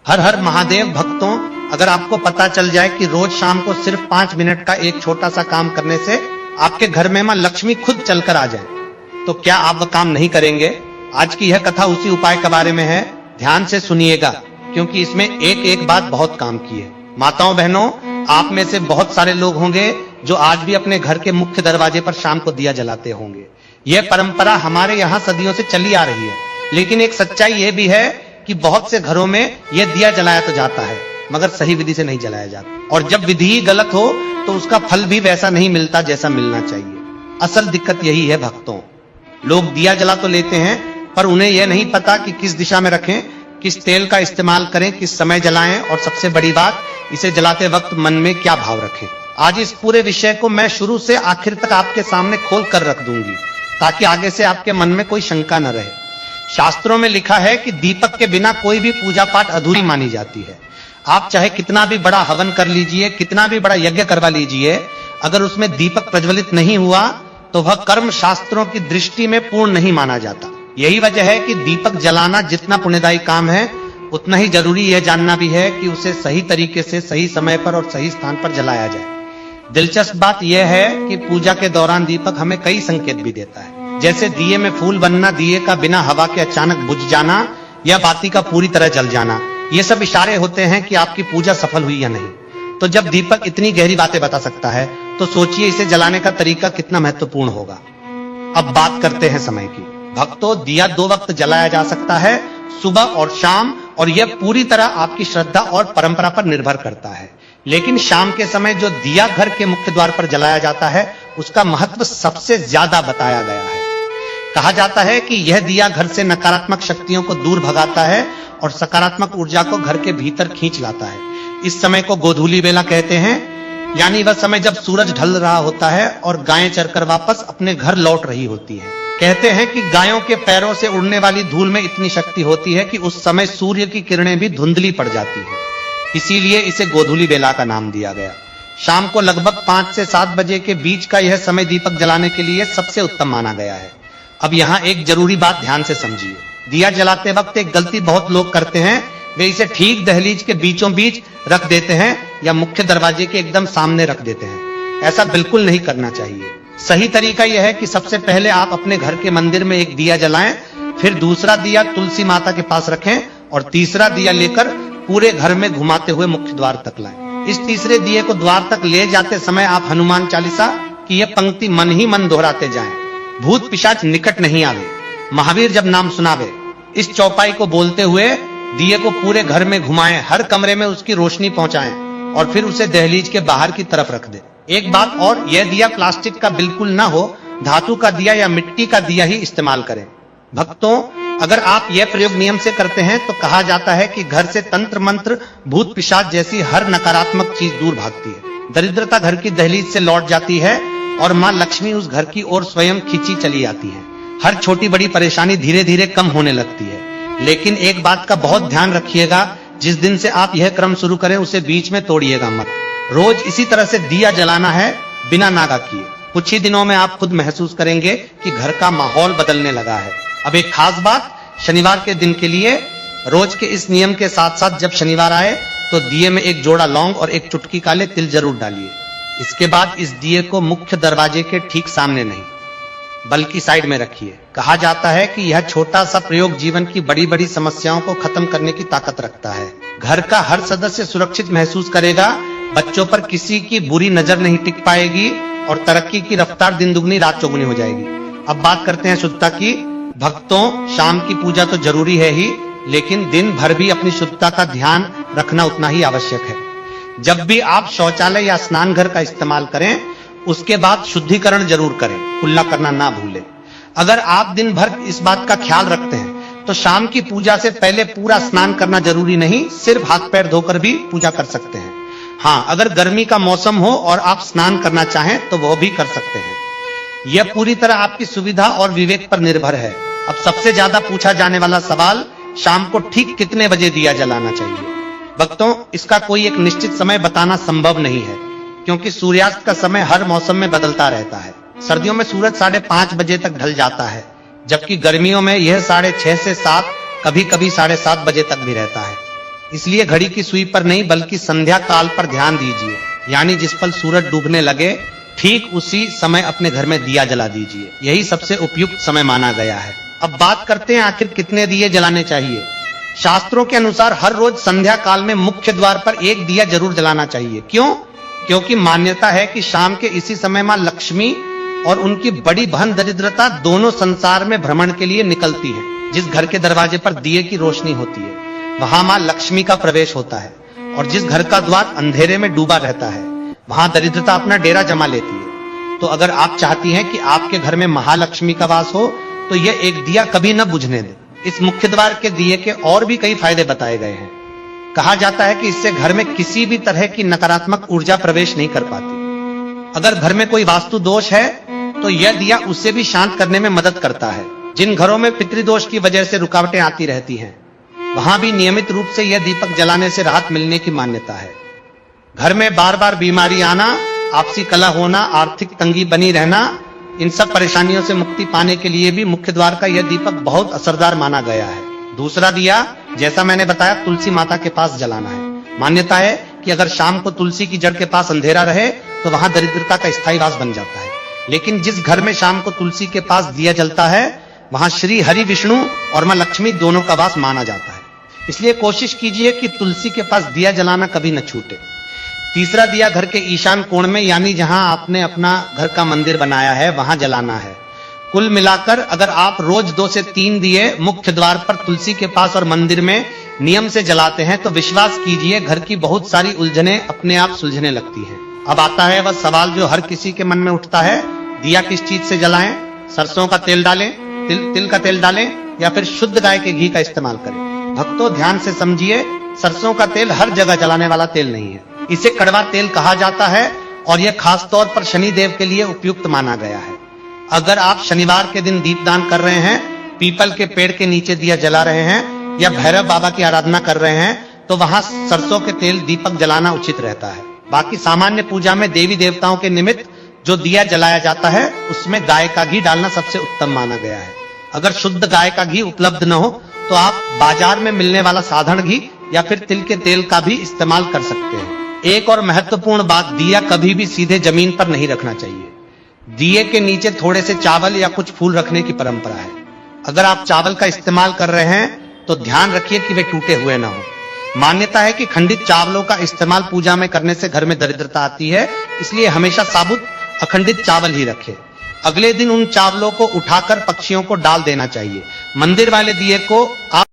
हर हर महादेव भक्तों, अगर आपको पता चल जाए कि रोज शाम को सिर्फ 5 मिनट का एक छोटा सा काम करने से आपके घर में मां लक्ष्मी खुद चलकर आ जाए, तो क्या आप वह काम नहीं करेंगे? आज की यह कथा उसी उपाय के बारे में है। ध्यान से सुनिएगा, क्योंकि इसमें एक एक बात बहुत काम की है। माताओं बहनों, आप में से बहुत सारे लोग होंगे जो आज भी अपने घर के मुख्य दरवाजे पर शाम को दिया जलाते होंगे। यह परंपरा हमारे यहाँ सदियों से चली आ रही है, लेकिन एक सच्चाई यह भी है कि बहुत से घरों में यह दिया जलाया तो जाता है, मगर सही विधि से नहीं जलाया जाता। और जब विधि ही गलत हो तो उसका फल भी वैसा नहीं मिलता जैसा मिलना चाहिए। असल दिक्कत यही है भक्तों, लोग दिया जला तो लेते हैं, पर उन्हें यह नहीं पता कि किस दिशा में रखें, किस तेल का इस्तेमाल करें, किस समय जलाएं, और सबसे बड़ी बात, इसे जलाते वक्त मन में क्या भाव रखें। आज इस पूरे विषय को मैं शुरू से आखिर तक आपके सामने खोल कर रख दूंगी, ताकि आगे से आपके मन में कोई शंका न रहे। शास्त्रों में लिखा है कि दीपक के बिना कोई भी पूजा पाठ अधूरी मानी जाती है। आप चाहे कितना भी बड़ा हवन कर लीजिए, कितना भी बड़ा यज्ञ करवा लीजिए, अगर उसमें दीपक प्रज्वलित नहीं हुआ तो वह कर्म शास्त्रों की दृष्टि में पूर्ण नहीं माना जाता। यही वजह है कि दीपक जलाना जितना पुण्यदायी काम है, उतना ही जरूरी यह जानना भी है कि उसे सही तरीके से, सही समय पर और सही स्थान पर जलाया जाए। दिलचस्प बात यह है कि पूजा के दौरान दीपक हमें कई संकेत भी देता है, जैसे दिए में फूल बनना, दिए का बिना हवा के अचानक बुझ जाना, या बाती का पूरी तरह जल जाना। ये सब इशारे होते हैं कि आपकी पूजा सफल हुई या नहीं। तो जब दीपक इतनी गहरी बातें बता सकता है, तो सोचिए इसे जलाने का तरीका कितना महत्वपूर्ण होगा। अब बात करते हैं समय की। भक्तों, दिया 2 वक्त जलाया जा सकता है, सुबह और शाम, और यह पूरी तरह आपकी श्रद्धा और परंपरा पर निर्भर करता है। लेकिन शाम के समय जो दिया घर के मुख्य द्वार पर जलाया जाता है, उसका महत्व सबसे ज्यादा बताया गया है। कहा जाता है कि यह दिया घर से नकारात्मक शक्तियों को दूर भगाता है और सकारात्मक ऊर्जा को घर के भीतर खींच लाता है। इस समय को गोधूली बेला कहते हैं, यानी वह समय जब सूरज ढल रहा होता है और गायें चरकर वापस अपने घर लौट रही होती हैं। कहते हैं कि गायों के पैरों से उड़ने वाली धूल में इतनी शक्ति होती है कि उस समय सूर्य की किरणें भी धुंधली पड़ जाती है, इसीलिए इसे गोधूली बेला का नाम दिया गया। शाम को लगभग 5 से 7 बजे के बीच का यह समय दीपक जलाने के लिए सबसे उत्तम माना गया है। अब यहाँ एक जरूरी बात ध्यान से समझिए। दिया जलाते वक्त एक गलती बहुत लोग करते हैं, वे इसे ठीक दहलीज के बीचों बीच रख देते हैं या मुख्य दरवाजे के एकदम सामने रख देते हैं। ऐसा बिल्कुल नहीं करना चाहिए। सही तरीका यह है कि सबसे पहले आप अपने घर के मंदिर में एक दिया जलाएं, फिर दूसरा दिया तुलसी माता के पास रखें, और तीसरा दिया लेकर पूरे घर में घुमाते हुए मुख्य द्वार तक लाएं। इस तीसरे दिए को द्वार तक ले जाते समय आप हनुमान चालीसा की यह पंक्ति मन ही मन दोहराते जाएं। भूत पिशाच निकट नहीं आवे, महावीर जब नाम सुनावे। इस चौपाई को बोलते हुए दिए को पूरे घर में घुमाएं, हर कमरे में उसकी रोशनी पहुंचाएं, और फिर उसे दहलीज के बाहर की तरफ रख दें। एक बात और, यह दिया प्लास्टिक का बिल्कुल ना हो, धातु का दिया या मिट्टी का दिया ही इस्तेमाल करें। भक्तों, अगर आप यह प्रयोग नियम से करते हैं तो कहा जाता है कि घर से तंत्र मंत्र, भूत पिशाच जैसी हर नकारात्मक चीज दूर भागती है। दरिद्रता घर की दहलीज से लौट जाती है और मां लक्ष्मी उस घर की ओर स्वयं खींची चली आती है। हर छोटी बड़ी परेशानी धीरे धीरे कम होने लगती है। लेकिन एक बात का बहुत ध्यान रखिएगा, जिस दिन से आप यह क्रम शुरू करें उसे बीच में तोड़िएगा मत। रोज इसी तरह से दिया जलाना है, बिना नागा किए। कुछ ही दिनों में आप खुद महसूस करेंगे कि घर का माहौल बदलने लगा है। अब एक खास बात, शनिवार के दिन के लिए रोज के इस नियम के साथ साथ जब शनिवार आए तो दिए में एक जोड़ा लौंग और एक चुटकी काले तिल जरूर डालिए। इसके बाद इस दिए को मुख्य दरवाजे के ठीक सामने नहीं, बल्कि साइड में रखिए। कहा जाता है कि यह छोटा सा प्रयोग जीवन की बड़ी बड़ी समस्याओं को खत्म करने की ताकत रखता है। घर का हर सदस्य सुरक्षित महसूस करेगा, बच्चों पर किसी की बुरी नजर नहीं टिक पाएगी, और तरक्की की रफ्तार दिन दुगनी रात चौगुनी हो जाएगी। अब बात करते हैं शुद्धता की। भक्तों, शाम की पूजा तो जरूरी है ही, लेकिन दिन भर भी अपनी शुद्धता का ध्यान रखना उतना ही आवश्यक है। जब भी आप शौचालय या स्नान घर का इस्तेमाल करें, उसके बाद शुद्धिकरण जरूर करें, कुल्ला करना ना भूलें। अगर आप दिन भर इस बात का ख्याल रखते हैं तो शाम की पूजा से पहले पूरा स्नान करना जरूरी नहीं, सिर्फ हाथ पैर धोकर भी पूजा कर सकते हैं। हाँ, अगर गर्मी का मौसम हो और आप स्नान करना चाहें तो वह भी कर सकते हैं। यह पूरी तरह आपकी सुविधा और विवेक पर निर्भर है। अब सबसे ज्यादा पूछा जाने वाला सवाल, शाम को ठीक कितने बजे दिया जलाना चाहिए? भक्तों, इसका कोई एक निश्चित समय बताना संभव नहीं है, क्योंकि सूर्यास्त का समय हर मौसम में बदलता रहता है। सर्दियों में सूरज 5:30 बजे तक ढल जाता है, जबकि गर्मियों में यह 6:30 से 7, कभी कभी 7:30 बजे तक भी रहता है। इसलिए घड़ी की सुई पर नहीं बल्कि संध्या काल पर ध्यान दीजिए, यानी जिस पल सूरज डूबने लगे ठीक उसी समय अपने घर में दिया जला दीजिए। यही सबसे उपयुक्त समय माना गया है। अब बात करते हैं आखिर कितने दिए जलाने चाहिए। शास्त्रों के अनुसार हर रोज संध्या काल में मुख्य द्वार पर एक दिया जरूर जलाना चाहिए। क्यों? क्योंकि मान्यता है कि शाम के इसी समय मां लक्ष्मी और उनकी बड़ी बहन दरिद्रता दोनों संसार में भ्रमण के लिए निकलती हैं। जिस घर के दरवाजे पर दिए की रोशनी होती है वहां मां लक्ष्मी का प्रवेश होता है, और जिस घर का द्वार अंधेरे में डूबा रहता है वहां दरिद्रता अपना डेरा जमा लेती है। तो अगर आप चाहती हैं कि आपके घर में महालक्ष्मी का वास हो तो यह एक दिया कभी न बुझने दें। इस मुख्य द्वार के दिए के और भी कई फायदे बताए गए हैं। कहा जाता है कि इससे घर में किसी भी तरह की नकारात्मक ऊर्जा प्रवेश नहीं कर पाती। अगर घर में कोई वास्तु दोष है तो यह दिया उससे भी शांत करने में मदद करता है। जिन घरों में पितृदोष की वजह से रुकावटें आती रहती हैं वहां भी नियमित रूप से यह दीपक जलाने से राहत मिलने की मान्यता है। घर में बार बार बीमारी आना, आपसी कलह होना, आर्थिक तंगी बनी रहना, इन सब परेशानियों से मुक्ति पाने के लिए भी मुख्य द्वार का यह दीपक बहुत असरदार माना गया है। दूसरा दिया, जैसा मैंने बताया, तुलसी माता के पास जलाना है। मान्यता है कि अगर शाम को तुलसी की जड़ के पास अंधेरा रहे तो वहां दरिद्रता का स्थायी वास बन जाता है। लेकिन जिस घर में शाम को तुलसी के पास दिया जलता है वहां श्री हरि विष्णु और मां लक्ष्मी दोनों का वास माना जाता है। इसलिए कोशिश कीजिए कि तुलसी के पास दिया जलाना कभी न छूटे। तीसरा दिया घर के ईशान कोण में, यानी जहां आपने अपना घर का मंदिर बनाया है वहां जलाना है। कुल मिलाकर अगर आप रोज 2 से 3 दिए मुख्य द्वार पर, तुलसी के पास और मंदिर में नियम से जलाते हैं तो विश्वास कीजिए घर की बहुत सारी उलझनें अपने आप सुलझने लगती हैं। अब आता है वह सवाल जो हर किसी के मन में उठता है, दिया किस चीज से जलाएं? सरसों का तेल डालें, तिल का तेल डालें या फिर शुद्ध गाय के घी का इस्तेमाल करें? भक्तों ध्यान से समझिए, सरसों का तेल हर जगह जलाने वाला तेल नहीं है। इसे कड़वा तेल कहा जाता है और यह खास तौर पर शनि देव के लिए उपयुक्त माना गया है। अगर आप शनिवार के दिन दीपदान कर रहे हैं, पीपल के पेड़ के नीचे दिया जला रहे हैं या भैरव बाबा की आराधना कर रहे हैं तो वहां सरसों के तेल दीपक जलाना उचित रहता है। बाकी सामान्य पूजा में देवी देवताओं के निमित्त जो दिया जलाया जाता है उसमें गाय का घी डालना सबसे उत्तम माना गया है। अगर शुद्ध गाय का घी उपलब्ध न हो तो आप बाजार में मिलने वाला साधारण घी या फिर तिल के तेल का भी इस्तेमाल कर सकते हैं। एक और महत्वपूर्ण बात, दिया कभी भी सीधे जमीन पर नहीं रखना चाहिए। दिए के नीचे थोड़े से चावल या कुछ फूल रखने की परंपरा है। अगर आप चावल का इस्तेमाल कर रहे हैं तो ध्यान रखिए कि वे टूटे हुए ना हो। मान्यता है कि खंडित चावलों का इस्तेमाल पूजा में करने से घर में दरिद्रता आती है, इसलिए हमेशा साबुत अखंडित चावल ही रखें। अगले दिन उन चावलों को उठाकर पक्षियों को डाल देना चाहिए। मंदिर वाले दिए को आप